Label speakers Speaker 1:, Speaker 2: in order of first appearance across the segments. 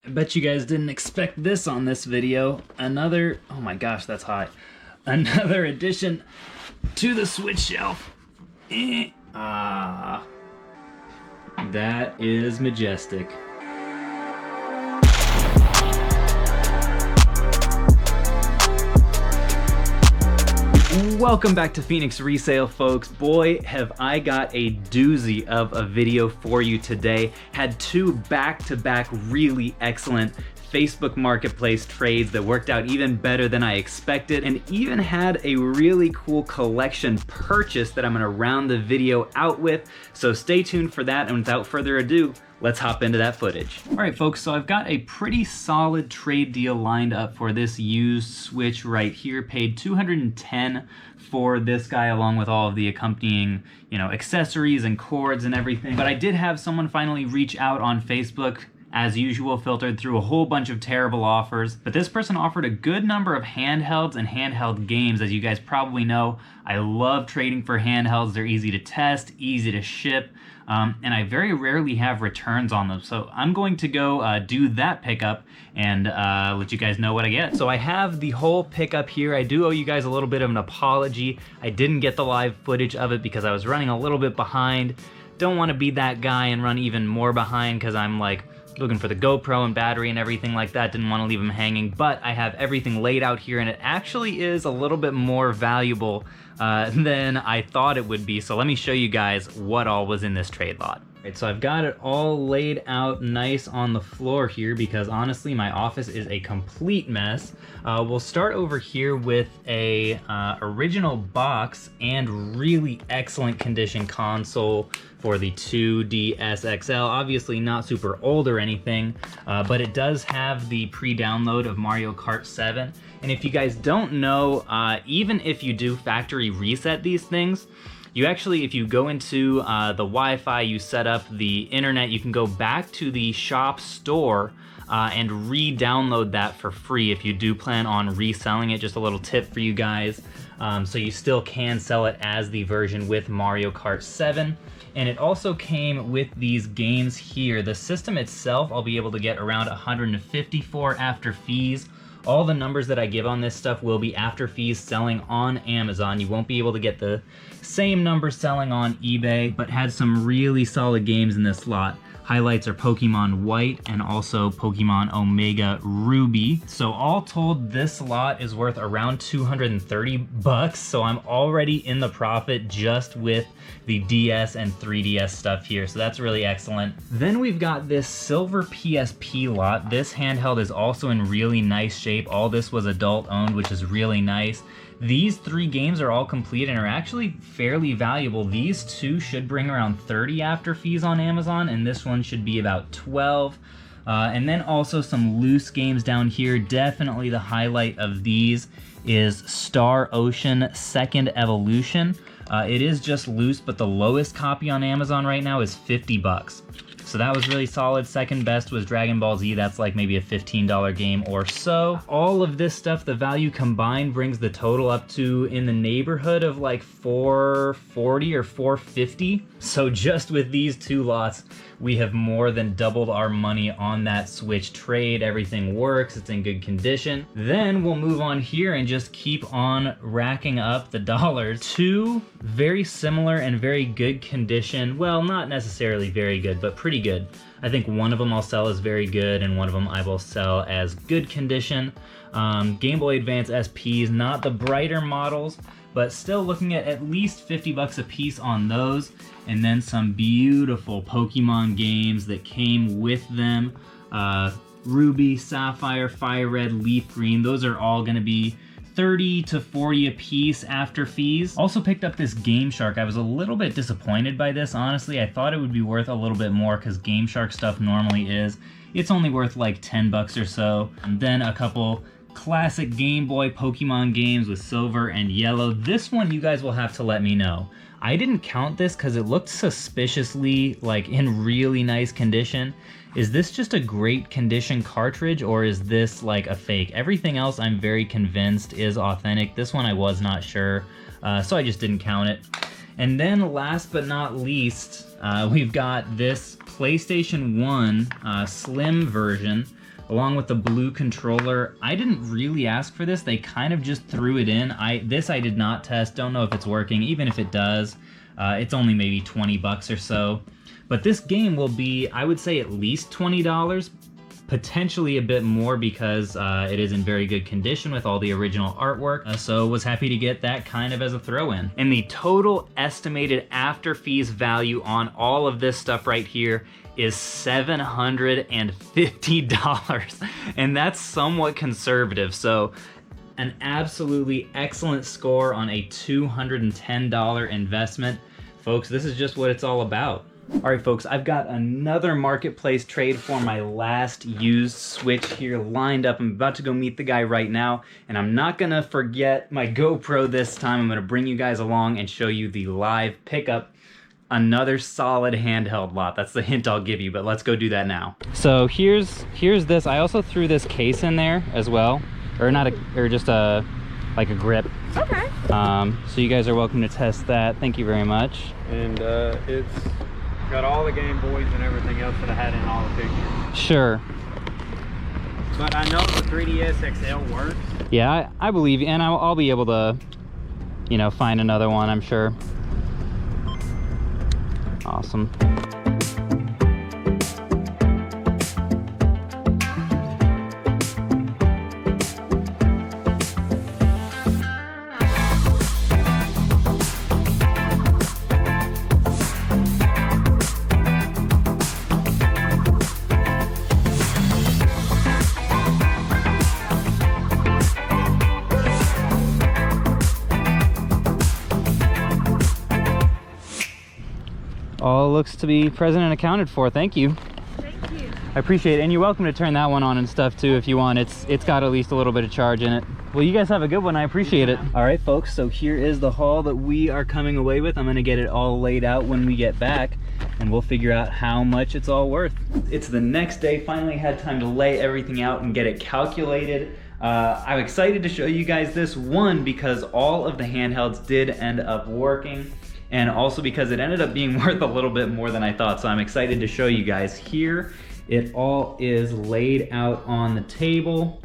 Speaker 1: I bet you guys didn't expect this on this video. Another, oh my gosh, that's hot. Another addition to the Switch shelf. That is majestic. Welcome back to Phoenix Resale, folks. Boy, have I got a doozy of a video for you today. Had two back-to-back really excellent Facebook Marketplace trades that worked out even better than I expected, and even had a really cool collection purchase that I'm gonna round the video out with. So stay tuned for that, and without further ado, let's hop into that footage. All right, folks, so I've got a pretty solid trade deal lined up for this used Switch right here. Paid $210 for this guy, along with all of the accompanying, accessories and cords and everything. But I did have someone finally reach out on Facebook, as usual, filtered through a whole bunch of terrible offers. But this person offered a good number of handhelds and handheld games. As you guys probably know, I love trading for handhelds. They're easy to test, easy to ship, and I very rarely have returns on them. So I'm going to go do that pickup and let you guys know what I get. So I have the whole pickup here. I do owe you guys a little bit of an apology. I didn't get the live footage of it because I was running a little bit behind. Don't want to be that guy and run even more behind because I'm like looking for the GoPro and battery and everything like that. Didn't want to leave them hanging, but I have everything laid out here, and it actually is a little bit more valuable than I thought it would be. So let me show you guys what all was in this trade lot. Right, so I've got it all laid out nice on the floor here because honestly my office is a complete mess. We'll start over here with a original box and really excellent condition console for the 2DS XL. Obviously not super old or anything, but it does have the pre-download of Mario Kart 7. And if you guys don't know, even if you do factory reset these things, you actually, if you go into the Wi-Fi, you set up the internet, you can go back to the shop store and re-download that for free if you do plan on reselling it. Just a little tip for you guys. So you still can sell it as the version with Mario Kart 7. And it also came with these games here. The system itself, I'll be able to get around 154 after fees. All the numbers that I give on this stuff will be after fees selling on Amazon. You won't be able to get the same numbers selling on eBay, but had some really solid games in this lot. Highlights are Pokemon White and also Pokemon Omega Ruby. So all told, this lot is worth around 230 bucks. So I'm already in the profit just with the DS and 3DS stuff here. So that's really excellent. Then we've got this silver PSP lot. This handheld is also in really nice shape. All this was adult owned, which is really nice. These three games are all complete and are actually fairly valuable. These two should bring around 30 after fees on Amazon, and this one should be about 12. And then also some loose games down here. Definitely the highlight of these is Star Ocean Second Evolution. It is just loose, but the lowest copy on Amazon right now is 50 bucks. So that was really solid. Second best was Dragon Ball Z. That's like maybe a $15 game or so. All of this stuff, the value combined brings the total up to in the neighborhood of like $440 or $450. So just with these two lots, we have more than doubled our money on that Switch trade. Everything works, it's in good condition. Then we'll move on here and just keep on racking up the dollars. Two very similar and very good condition. Well, not necessarily very good, but pretty good. I think one of them I'll sell as very good and one of them I will sell as good condition. Game Boy Advance SPs, not the brighter models, but still looking at least 50 bucks a piece on those. And then some beautiful Pokemon games that came with them. Ruby, Sapphire, Fire Red, Leaf Green, those are all gonna be 30 to 40 a piece after fees. Also picked up this Game Shark. I was a little bit disappointed by this, honestly. I thought it would be worth a little bit more because Game Shark stuff normally is. It's only worth like 10 bucks or so. And then a couple classic Game Boy Pokemon games with silver and yellow. This one you guys will have to let me know. I didn't count this because it looked suspiciously like in really nice condition. Is this just a great condition cartridge or is this like a fake? Everything else I'm very convinced is authentic. This one I was not sure, so I just didn't count it. And then last but not least, we've got this PlayStation 1 slim version along with the blue controller. I didn't really ask for this. They kind of just threw it in. This I did not test. Don't know if it's working. Even if it does, it's only maybe 20 bucks or so. But this game will be, I would say, at least $20. Potentially a bit more because it is in very good condition with all the original artwork, so was happy to get that kind of as a throw-in. And the total estimated after fees value on all of this stuff right here is $750, and that's somewhat conservative. So an absolutely excellent score on a $210 investment. Folks, this is just what it's all about. All right, folks, I've got another marketplace trade for my last used Switch here lined up. I'm about to go meet the guy right now, and I'm not gonna forget my GoPro this time. I'm gonna bring you guys along and show you the live pickup. Another solid handheld lot. That's the hint I'll give you, but let's go do that now. So here's this. I also threw this case in there as well, or just like a grip.
Speaker 2: Okay.
Speaker 1: So you guys are welcome to test that. Thank you very much.
Speaker 2: And it's got all the Game Boys and everything else that I had in all the pictures.
Speaker 1: Sure.
Speaker 2: But I know the 3DS XL works.
Speaker 1: Yeah, I believe you, and I'll be able to, you know, find another one, I'm sure. Awesome. All looks to be present and accounted for. Thank you.
Speaker 3: Thank you.
Speaker 1: I appreciate it. And you're welcome to turn that one on and stuff too if you want. It's got at least a little bit of charge in it. Well, you guys have a good one. I appreciate it. All right, folks. So here is the haul that we are coming away with. I'm going to get it all laid out when we get back, and we'll figure out how much it's all worth. It's the next day. Finally had time to lay everything out and get it calculated. I'm excited to show you guys this one because all of the handhelds did end up working, and also because it ended up being worth a little bit more than I thought. So I'm excited to show you guys. Here it all is laid out on the table.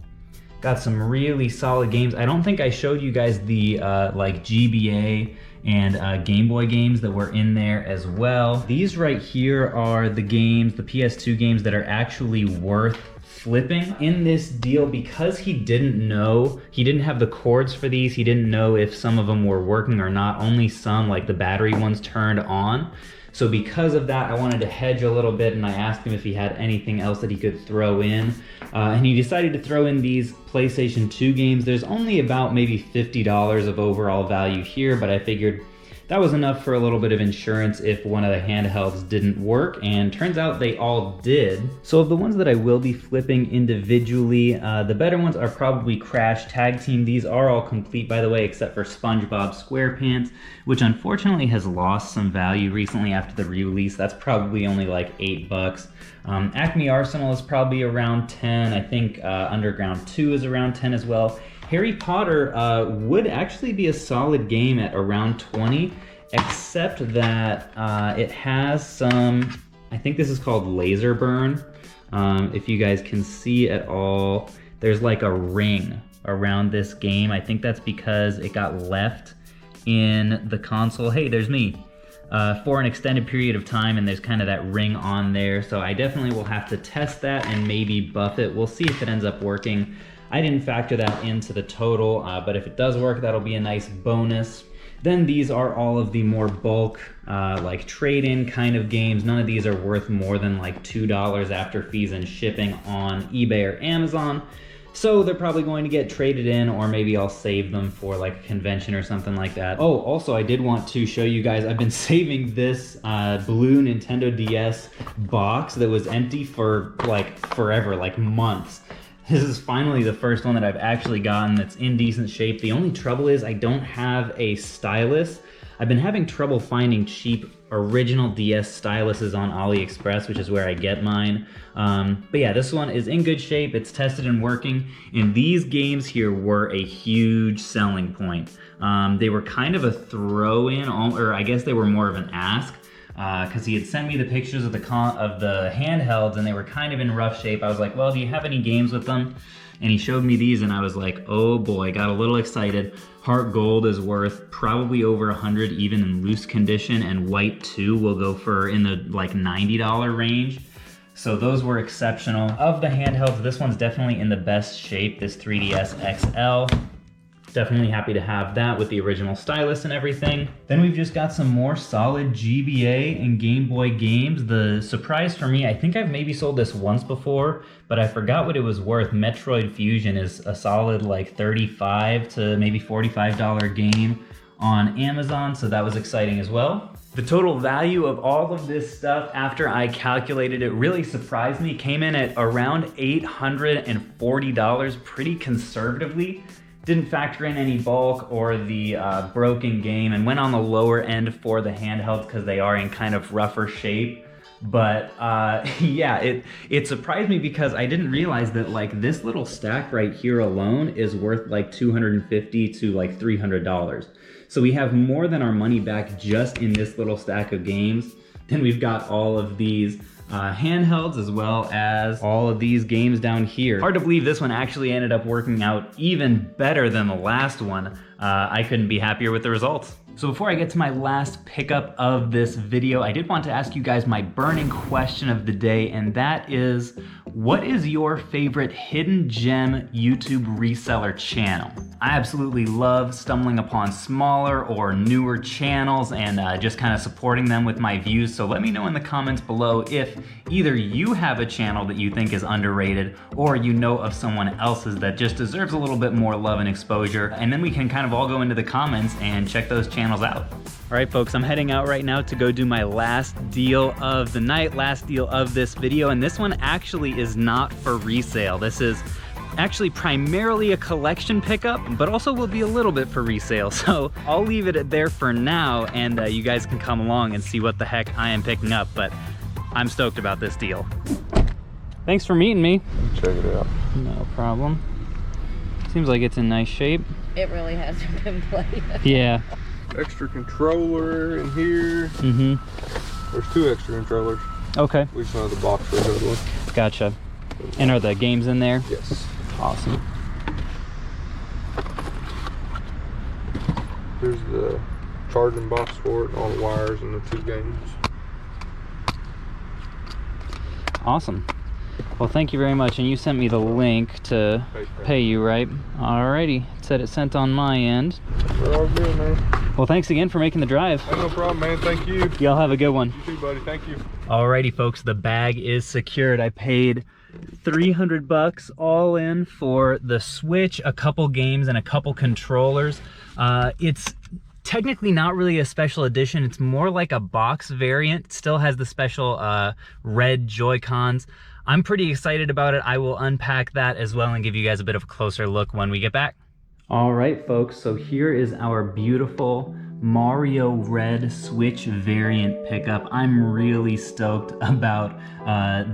Speaker 1: Got some really solid games. I don't think I showed you guys the like GBA and Game Boy games that were in there as well. These right here are the games, the PS2 games that are actually worth flipping in this deal because he didn't have the cords for these. He didn't know if some of them were working or not. Only some, like the battery ones, turned on. So because of that, I wanted to hedge a little bit, and I asked him if he had anything else that he could throw in. And he decided to throw in these PlayStation 2 games. There's only about maybe $50 of overall value here, but I figured that was enough for a little bit of insurance if one of the handhelds didn't work, and turns out they all did. So of the ones that I will be flipping individually, the better ones are probably Crash Tag Team. These are all complete, by the way, except for SpongeBob SquarePants, which unfortunately has lost some value recently after the re-release. That's probably only like $8. Acme Arsenal is probably around 10. I think Underground 2 is around 10 as well. Harry Potter would actually be a solid game at around 20, except that it has some, I think this is called laser burn. If you guys can see at all, there's like a ring around this game. I think that's because it got left in the console. Hey, there's me. For an extended period of time, and there's kind of that ring on there. So I definitely will have to test that and maybe buff it. We'll see if it ends up working. I didn't factor that into the total, but if it does work, that'll be a nice bonus. Then these are all of the more bulk, like trade-in kind of games. None of these are worth more than like $2 after fees and shipping on eBay or Amazon. So they're probably going to get traded in, or maybe I'll save them for like a convention or something like that. Oh, also I did want to show you guys, I've been saving this blue Nintendo DS box that was empty for like forever, like months. This is finally the first one that I've actually gotten that's in decent shape. The only trouble is I don't have a stylus. I've been having trouble finding cheap original DS styluses on AliExpress, which is where I get mine. But yeah, this one is in good shape. It's tested and working. And these games here were a huge selling point. They were kind of a throw-in, or I guess they were more of an ask. because he had sent me the pictures of the handhelds and they were kind of in rough shape. I was like, well, do you have any games with them? And he showed me these and I was like, oh boy, got a little excited. Heart Gold is worth probably over 100 even in loose condition, and White 2 will go for in the like $90 range. So those were exceptional. Of the handhelds, this one's definitely in the best shape, this 3DS XL. Definitely happy to have that with the original stylus and everything. Then we've just got some more solid GBA and Game Boy games. The surprise for me, I think I've maybe sold this once before, but I forgot what it was worth. Metroid Fusion is a solid like $35 to maybe $45 game on Amazon, so that was exciting as well. The total value of all of this stuff, after I calculated it, really surprised me. Came in at around $840, pretty conservatively. Didn't factor in any bulk or the broken game, and went on the lower end for the handhelds because they are in kind of rougher shape. But yeah, it surprised me because I didn't realize that like this little stack right here alone is worth like $250 to like $300. So we have more than our money back just in this little stack of games. Then we've got all of these handhelds as well as all of these games down here. Hard to believe this one actually ended up working out even better than the last one. I couldn't be happier with the results. So before I get to my last pickup of this video, I did want to ask you guys my burning question of the day, and that is, what is your favorite hidden gem YouTube reseller channel? I absolutely love stumbling upon smaller or newer channels and just kind of supporting them with my views. So let me know in the comments below if either you have a channel that you think is underrated or you know of someone else's that just deserves a little bit more love and exposure. And then we can kind of all go into the comments and check those channels out. All right, folks, I'm heading out right now to go do my last deal of the night, last deal of this video. And this one actually is not for resale. This is actually primarily a collection pickup, but also will be a little bit for resale. So I'll leave it there for now, and you guys can come along and see what the heck I am picking up, but I'm stoked about this deal. Thanks for meeting me.
Speaker 3: Check it out.
Speaker 1: No problem. Seems like it's in nice shape.
Speaker 4: It really hasn't been played.
Speaker 1: Yeah.
Speaker 3: Extra controller in here.
Speaker 1: Mm-hmm.
Speaker 3: There's 2 extra controllers.
Speaker 1: Okay.
Speaker 3: We just have the box for the other one.
Speaker 1: Gotcha. And are the games in there?
Speaker 3: Yes.
Speaker 1: Awesome.
Speaker 3: Here's the charging box for it, and all the wires and the 2 games.
Speaker 1: Awesome. Well, thank you very much. And you sent me the link to pay you, right? Alrighty. It said it sent on my end.
Speaker 3: We're all good, man.
Speaker 1: Well, thanks again for making the drive.
Speaker 3: Hey, no problem, man. Thank you.
Speaker 1: Y'all have a good one.
Speaker 3: You too, buddy. Thank you.
Speaker 1: Alrighty, folks. The bag is secured. I paid $300 all in for the Switch, a couple games, and a couple controllers. It's technically not really a special edition. It's more like a box variant. It still has the special red Joy-Cons. I'm pretty excited about it. I will unpack that as well and give you guys a bit of a closer look when we get back. All right, folks, so here is our beautiful Mario Red Switch variant pickup. I'm really stoked about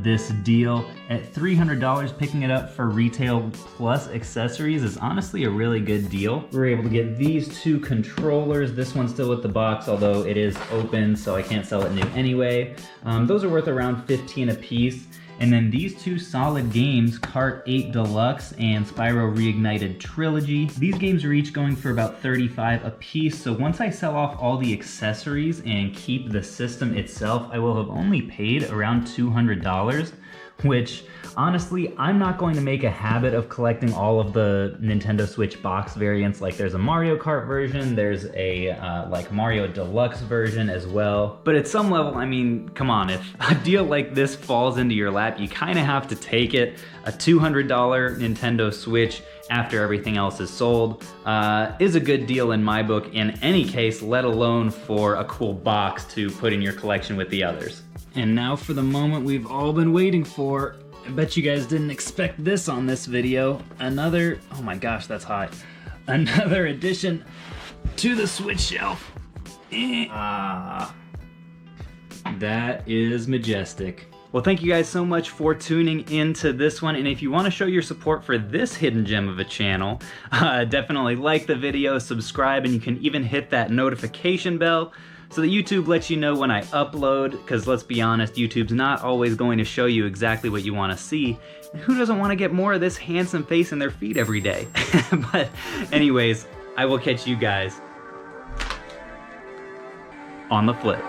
Speaker 1: this deal. At $300, picking it up for retail plus accessories is honestly a really good deal. We were able to get these 2 controllers. This one's still with the box, although it is open, so I can't sell it new anyway. Those are worth around $15 a piece. And then these 2 solid games, Kart 8 Deluxe and Spyro Reignited Trilogy. These games are each going for about $35 a piece. So once I sell off all the accessories and keep the system itself, I will have only paid around $200, which honestly, I'm not going to make a habit of collecting all of the Nintendo Switch box variants. Like there's a Mario Kart version, there's a like Mario Deluxe version as well. But at some level, I mean, come on, if a deal like this falls into your lap, you kind of have to take it. A $200 Nintendo Switch after everything else is sold is a good deal in my book in any case, let alone for a cool box to put in your collection with the others. And now for the moment we've all been waiting for. I bet you guys didn't expect this on this video. Another, oh my gosh, that's hot. Another addition to the Switch shelf. That is majestic. Well, thank you guys so much for tuning into this one. And if you want to show your support for this hidden gem of a channel, definitely like the video, subscribe, and you can even hit that notification bell so that YouTube lets you know when I upload, because let's be honest, YouTube's not always going to show you exactly what you want to see. And who doesn't want to get more of this handsome face in their feed every day? But anyways, I will catch you guys on the flip.